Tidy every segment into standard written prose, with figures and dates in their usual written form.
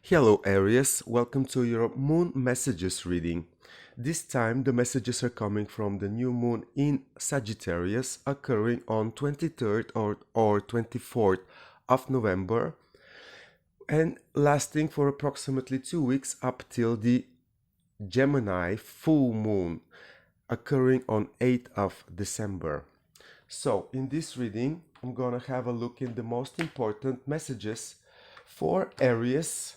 Hello Aries, welcome to your moon messages reading. This time the messages are coming from the new moon in Sagittarius occurring on 23rd or 24th of November and lasting for approximately 2 weeks up till the Gemini full moon occurring on 8th of December. So in this reading I'm gonna have a look in the most important messages for Aries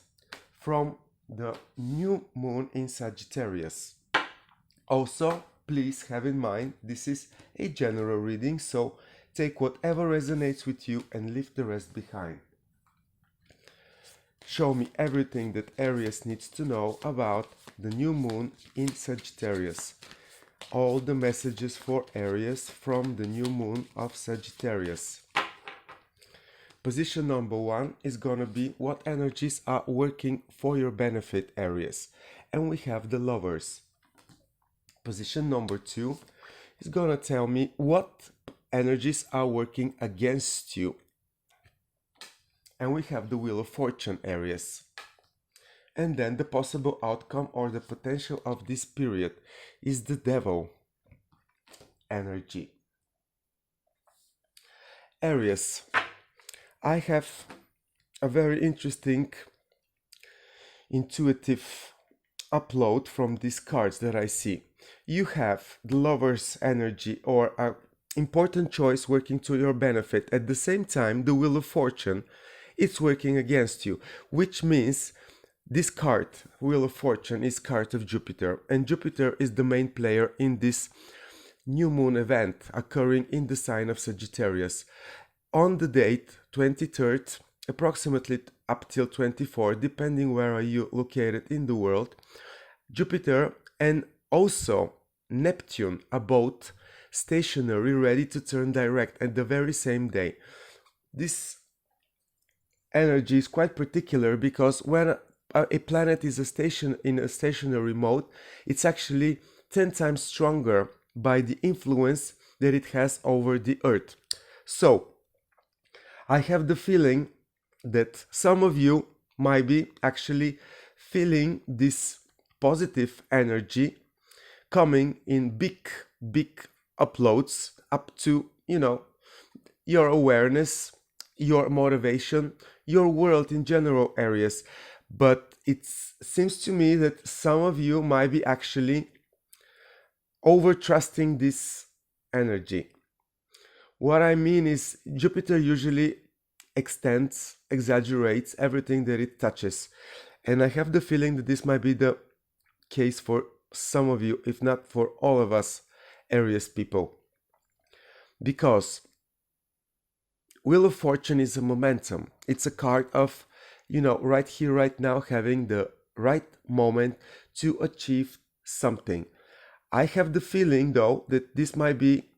from the new moon in Sagittarius. Also, please have in mind this is a general reading, so take whatever resonates with you and leave the rest behind. Show me everything that Aries needs to know about the new moon in Sagittarius. All the messages for Aries from the new moon of Sagittarius. Position number 1 is gonna be what energies are working for your benefit, Aries. And we have the Lovers. Position number 2 is gonna tell me what energies are working against you. And we have the Wheel of Fortune, Aries. And then the possible outcome or the potential of this period is the Devil energy. Aries, I have a very interesting intuitive upload from these cards that I see. You have the Lover's energy or an important choice working to your benefit. At the same time, the Wheel of Fortune, it's working against you, which means this card, Wheel of Fortune, is card of Jupiter, and Jupiter is the main player in this new moon event occurring in the sign of Sagittarius. On the date 23rd, approximately up till 24, depending where are you located in the world, Jupiter and also Neptune are both stationary, ready to turn direct at the very same day. This energy is quite particular because when a planet is in a stationary mode, it's actually 10 times stronger by the influence that it has over the Earth. So, I have the feeling that some of you might be actually feeling this positive energy coming in big uploads up to, your awareness, your motivation, your world in general, Aries. But it seems to me that some of you might be actually over trusting this energy. What I mean is Jupiter usually extends, exaggerates everything that it touches. And I have the feeling that this might be the case for some of you, if not for all of us Aries people. Because Wheel of Fortune is a momentum. It's a card of, right here, right now, having the right moment to achieve something. I have the feeling, though, that this might be,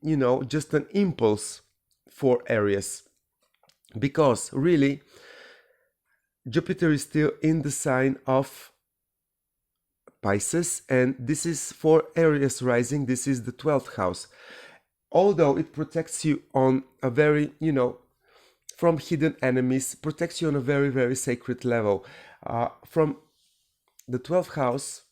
just an impulse for Aries. Because, really, Jupiter is still in the sign of Pisces, and this is for Aries rising, this is the 12th house. Although it protects you on a very, from hidden enemies, protects you on a very, very sacred level. From the 12th house,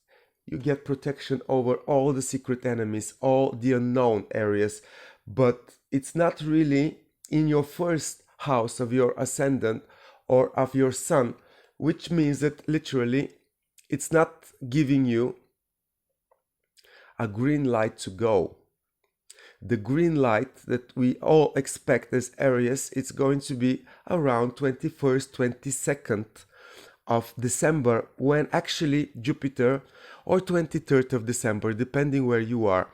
you get protection over all the secret enemies, all the unknown areas, but it's not really in your first house of your ascendant or of your sun, which means that literally it's not giving you a green light to go. The green light that we all expect as Aries, it's going to be around 21st, 22nd of December, when actually Jupiter, or 23rd of December, depending where you are.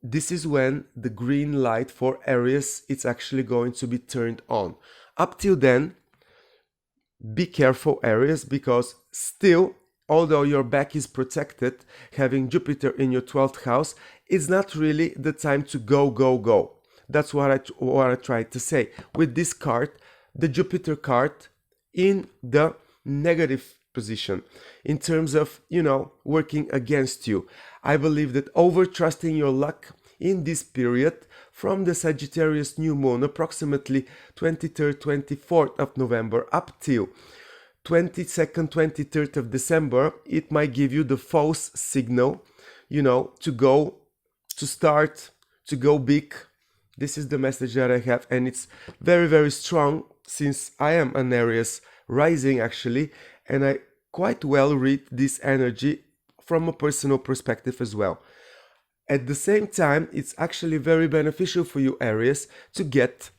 This is when the green light for Aries, it's actually going to be turned on. Up till then, be careful, Aries, because still, although your back is protected, having Jupiter in your 12th house, it's not really the time to go. That's what I tried to say. With this card, the Jupiter card in the negative position, in terms of, working against you. I believe that over trusting your luck in this period from the Sagittarius new moon, approximately 23rd, 24th of November, up till 22nd, 23rd of December, it might give you the false signal, to go, to start, to go big. This is the message that I have, and it's very, very strong since I am an Aries rising actually, and I quite well read this energy from a personal perspective as well. At the same time, it's actually very beneficial for you, Aries, to get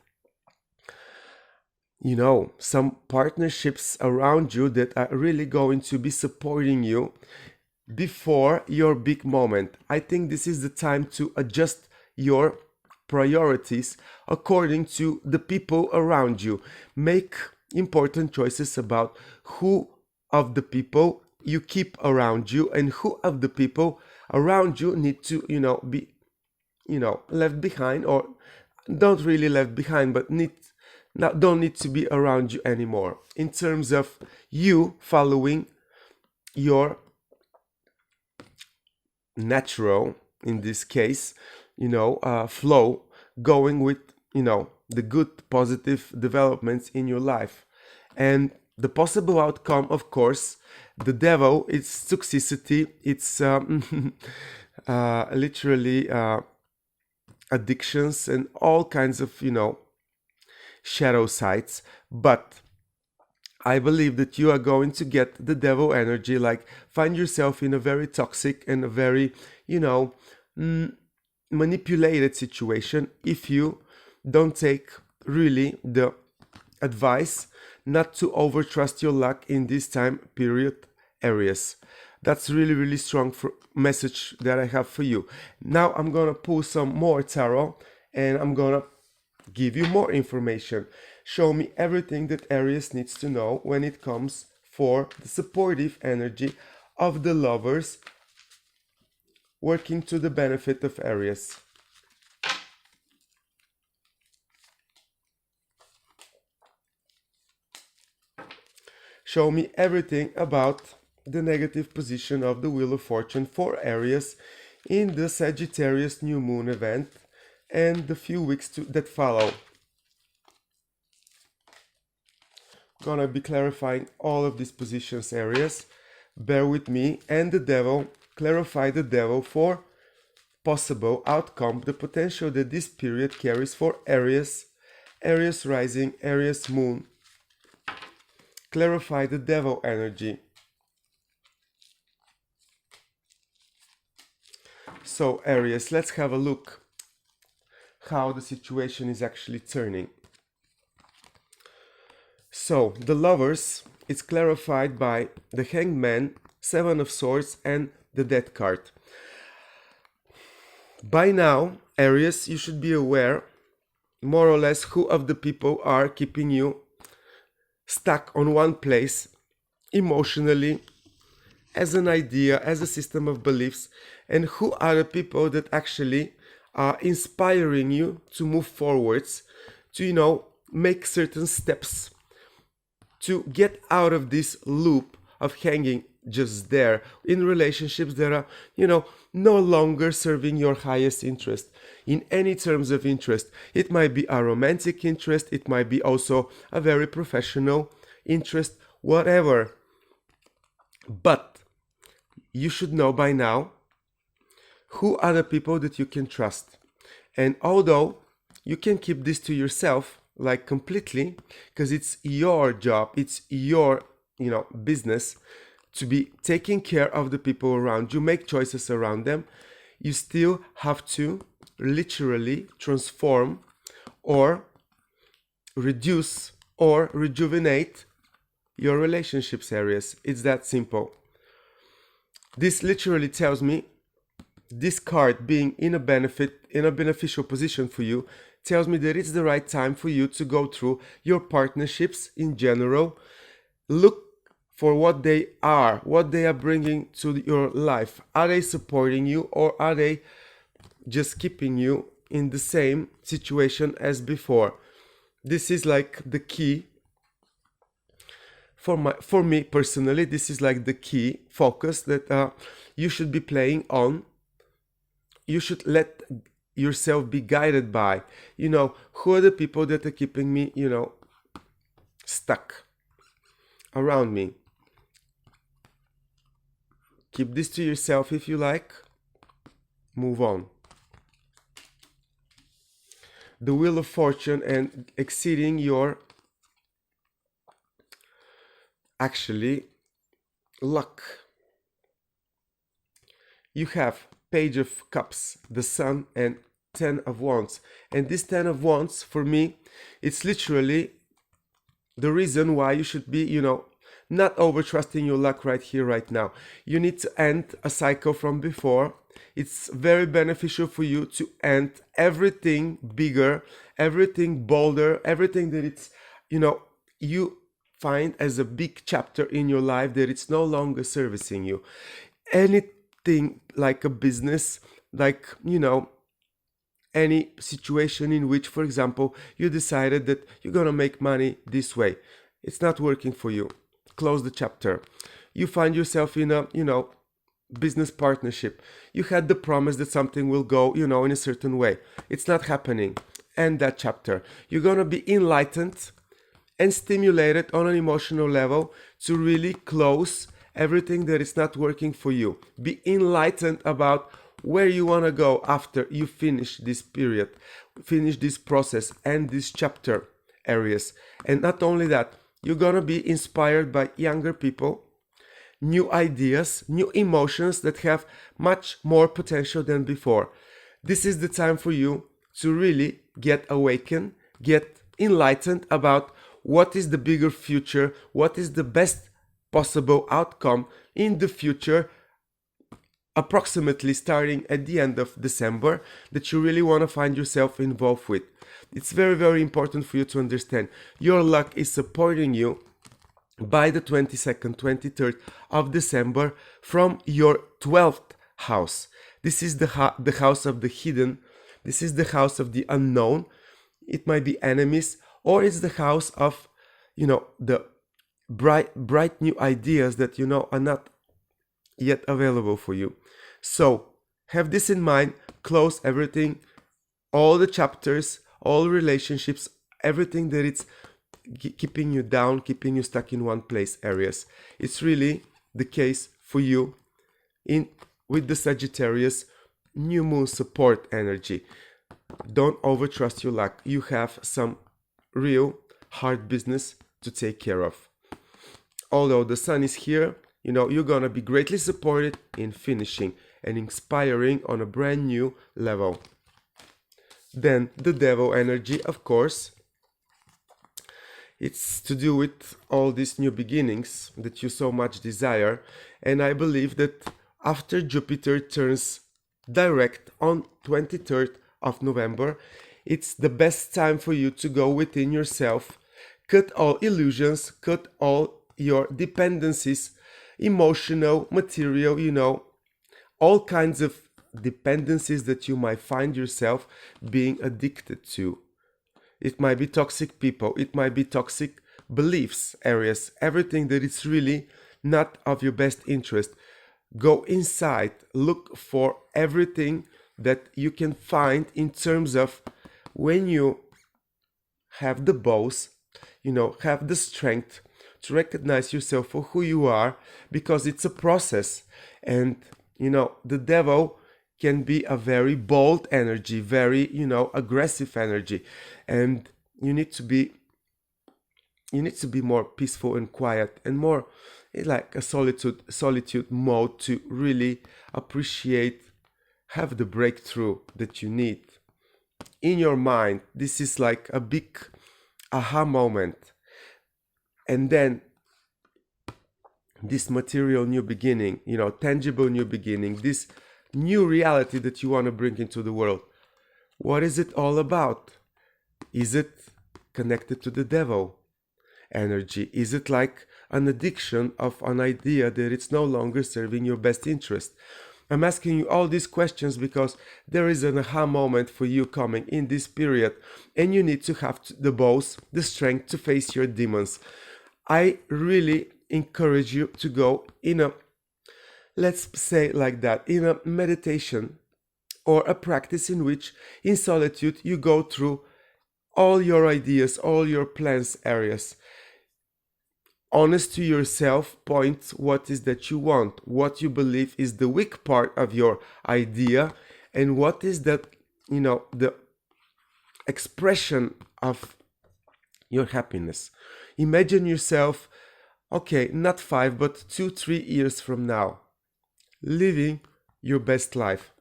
some partnerships around you that are really going to be supporting you before your big moment. I think this is the time to adjust your priorities according to the people around you. Make important choices about who of the people you keep around you and who of the people around you need to, be, left behind, or don't really left behind, but don't need to be around you anymore, in terms of you following your natural, in this case, flow, going with, the good positive developments in your life. And the possible outcome, of course, the devil, it's toxicity, it's literally addictions and all kinds of, shadow sides. But I believe that you are going to get the devil energy, like find yourself in a very toxic and a very, manipulated situation if you don't take really the advice not to overtrust your luck in this time period, Aries. That's really, really strong message that I have for you. Now I'm gonna pull some more tarot and I'm gonna give you more information. Show me everything that Aries needs to know when it comes for the supportive energy of the lovers working to the benefit of Aries. Show me everything about the negative position of the Wheel of Fortune for Aries in the Sagittarius New Moon event and the few weeks that follow. Gonna be clarifying all of these positions, Aries. Bear with me. And the devil, clarify the devil for possible outcome, the potential that this period carries for Aries, Aries rising, Aries moon. Clarify the devil energy. So Aries, let's have a look how the situation is actually turning. So the lovers, it's clarified by the Hanged Man, Seven of Swords and the Death card. By now, Aries, you should be aware more or less who of the people are keeping you stuck on one place emotionally, as an idea, as a system of beliefs, and who are the people that actually are inspiring you to move forwards, to make certain steps to get out of this loop of hanging just there in relationships that are no longer serving your highest interest in any terms of interest. It might be a romantic interest, it might be also a very professional interest, whatever. But you should know by now who are the people that you can trust. And although you can keep this to yourself, like completely, because it's your job, it's your business to be taking care of the people around you, make choices around them, you still have to literally transform or reduce or rejuvenate your relationships, Aries. It's that simple. This literally tells me, this card being in a beneficial position for you, tells me that it's the right time for you to go through your partnerships in general. Look for what they are bringing to your life. Are they supporting you, or are they just keeping you in the same situation as before? This is like the key for me personally. This is like the key focus that you should be playing on. You should let yourself be guided by, who are the people that are keeping me, stuck. around me. Keep this to yourself if you like. Move on. The Wheel of Fortune and exceeding your actually luck. You have Page of Cups, the Sun, and 10 of Wands. And this 10 of Wands, for me, it's literally the reason why you should be, not over trusting your luck right here, right now. You need to end a cycle from before. It's very beneficial for you to end everything bigger, everything bolder, everything that it's, you find as a big chapter in your life that it's no longer servicing you. Anything like a business, like, any situation in which, for example, you decided that you're gonna make money this way. It's not working for you. Close the chapter. You find yourself in a, business partnership. You had the promise that something will go, in a certain way. It's not happening. End that chapter. You're gonna be enlightened and stimulated on an emotional level to really close everything that is not working for you. Be enlightened about where you want to go after you finish this period, finish this process and this chapter, Aries. And not only that, you're gonna be inspired by younger people, new ideas, new emotions that have much more potential than before. This is the time for you to really get awakened, get enlightened about what is the bigger future, what is the best possible outcome in the future, approximately starting at the end of December, that you really want to find yourself involved with. It's very, very important for you to understand. Your luck is supporting you by the 22nd, 23rd of December from your 12th house. This is the house of the hidden. This is the house of the unknown. It might be enemies, or it's the house of, the bright new ideas that, are not yet available for you. So have this in mind. Close everything, all the chapters, all relationships, everything that it's keeping you down, keeping you stuck in one place, Aries. It's really the case for you with the Sagittarius new moon support energy. Don't overtrust your luck. You have some real hard business to take care of. Although the sun is here, you're gonna be greatly supported in finishing and inspiring on a brand new level. Then the devil energy, of course. It's to do with all these new beginnings that you so much desire. And I believe that after Jupiter turns direct on 23rd of November, it's the best time for you to go within yourself, cut all illusions, cut all your dependencies, emotional, material, all kinds of dependencies that you might find yourself being addicted to. It might be toxic people, it might be toxic beliefs, Aries, everything that is really not of your best interest. Go inside, look for everything that you can find in terms of when you have the balls, have the strength to recognize yourself for who you are, because it's a process. And the devil can be a very bold energy, very aggressive energy, and you need to be more peaceful and quiet and more like a solitude mode to really appreciate, have the breakthrough that you need in your mind. This is like a big aha moment. And then this material new beginning, tangible new beginning, this new reality that you want to bring into the world. What is it all about? Is it connected to the devil energy? Is it like an addiction of an idea that it's no longer serving your best interest? I'm asking you all these questions because there is an aha moment for you coming in this period, and you need to have the balls, the strength to face your demons. I really encourage you to go in a, let's say like that, in a meditation or a practice in which in solitude you go through all your ideas, all your plans, Aries. honest to yourself, point what is that you want, what you believe is the weak part of your idea, and what is that, the expression of your happiness. Imagine yourself, okay, not 5 but 2-3 years from now, living your best life.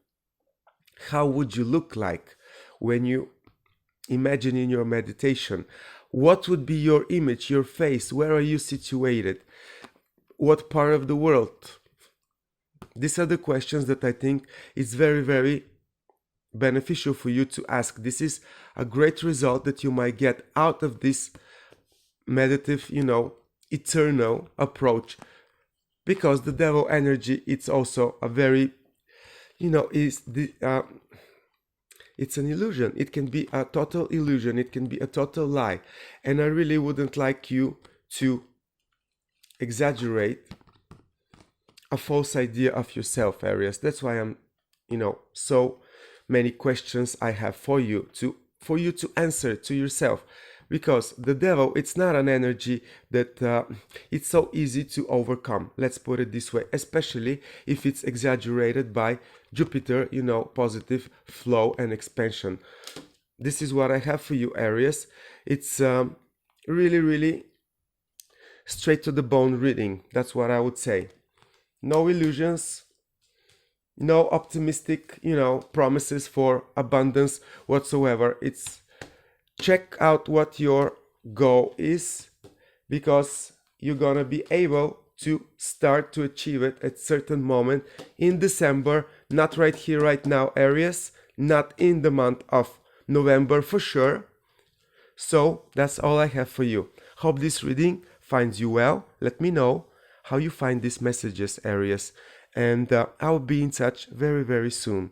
How would you look like when you imagine in your meditation? What would be your image, your face? Where are you situated? What part of the world? These are the questions that I think is very, very beneficial for you to ask. This is a great result that you might get out of this meditative, eternal approach, because the devil energy, it's also a very, is the it's an illusion. It can be a total illusion. It can be a total lie. And I really wouldn't like you to exaggerate a false idea of yourself, Aries. That's why I'm, so many questions I have for you to answer to yourself. Because the devil, it's not an energy that it's so easy to overcome. Let's put it this way, especially if it's exaggerated by Jupiter, positive flow and expansion. This is what I have for you, Aries. It's really, really straight to the bone reading. That's what I would say. No illusions, no optimistic, promises for abundance whatsoever. It's check out what your goal is, because you're gonna be able to start to achieve it at certain moment in December, not right here, right now, Aries, not in the month of November for sure. So that's all I have for you. Hope this reading finds you well. Let me know how you find these messages, Aries, and I'll be in touch very, very soon.